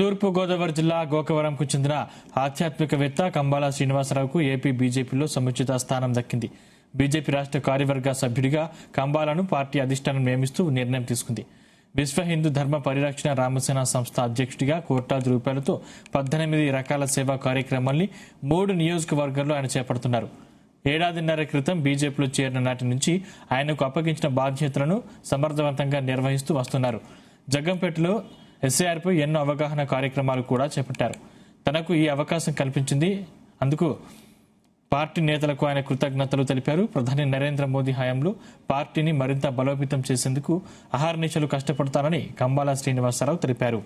తూర్పు గోదావరి జిల్లా గోకవరంకు చెందిన ఆధ్యాత్మికవేత్త కంబాల శ్రీనివాసరావుకు ఏపీ బీజేపీలో సముచిత స్థానం దక్కింది. బీజేపీ రాష్ట్ర కార్యవర్గ సభ్యుడిగా కంబాలను పార్టీ అధిష్టానం నియమిస్తూ నిర్ణయం తీసుకుంది. విశ్వ హిందూ ధర్మ పరిరక్షణ రామసేన సంస్థ అధ్యక్షుడిగా కోట్లాది రూపాయలతో 18 రకాల సేవా కార్యక్రమాల్ని 3 నియోజకవర్గాల్లో ఆయన చేపడుతున్నారు. ఏడాదిన్నర క్రితం బీజేపీలో చేరిన నాటి నుంచి ఆయనకు అప్పగించిన బాధ్యతలను సమర్థవంతంగా నిర్వహిస్తూ వస్తున్నారు. జగ్గంపేటలో ఎస్ఐఆర్పై ఎన్నో అవగాహన కార్యక్రమాలు కూడా చేపట్టారు. తనకు ఈ అవకాశం కల్పించింది అందుకు పార్టీ నేతలకు ఆయన కృతజ్ఞతలు తెలిపారు. ప్రధాని నరేంద్ర మోదీ హయాంలో పార్టీని మరింత బలోపేతం చేసేందుకు అహర్నిశలు కష్టపడతారని కంబాల శ్రీనివాసరావు తెలిపారు.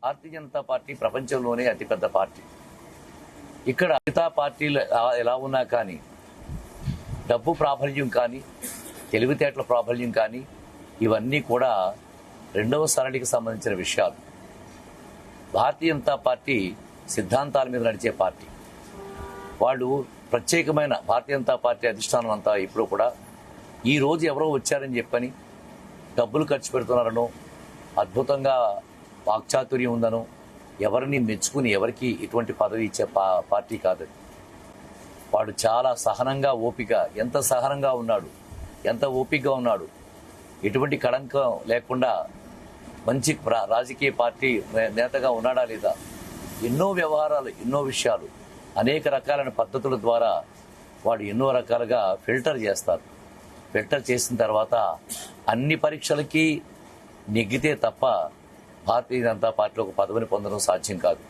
భారతీయ జనతా పార్టీ ప్రపంచంలోనే అతిపెద్ద పార్టీ. ఇక్కడ మిగతా పార్టీలు ఎలా ఉన్నా కానీ డబ్బు ప్రాబల్యం కానీ తెలివితేటల ప్రాబల్యం కానీ ఇవన్నీ కూడా రెండవ సరళికి సంబంధించిన విషయాలు. భారతీయ జనతా పార్టీ సిద్ధాంతాల మీద నడిచే పార్టీ. వాళ్ళు ప్రత్యేకమైన భారతీయ జనతా పార్టీ అధిష్టానం అంతా ఇప్పుడు కూడా ఈ రోజు ఎవరో వచ్చారని చెప్పని డబ్బులు ఖర్చు పెడుతున్నారనో అద్భుతంగా వాక్చాతుర్యం ఉందనో ఎవరిని మెచ్చుకుని ఎవరికి ఇటువంటి పదవి ఇచ్చే పార్టీ కాదు. వాడు చాలా సహనంగా ఓపిక, ఎంత సహనంగా ఉన్నాడు, ఎంత ఓపికగా ఉన్నాడు, ఎటువంటి కళంకం లేకుండా మంచి రాజకీయ పార్టీ నేతగా ఉన్నాడా లేదా, ఎన్నో వ్యవహారాలు, ఎన్నో విషయాలు, అనేక రకాలైన పద్ధతుల ద్వారా వాడు ఎన్నో రకాలుగా ఫిల్టర్ చేస్తారు. ఫిల్టర్ చేసిన తర్వాత అన్ని పరీక్షలకి నెగ్గితే తప్ప భారతీయ జనతా పార్టీలో ఒక పదవిని పొందడం సాధ్యం కాదు.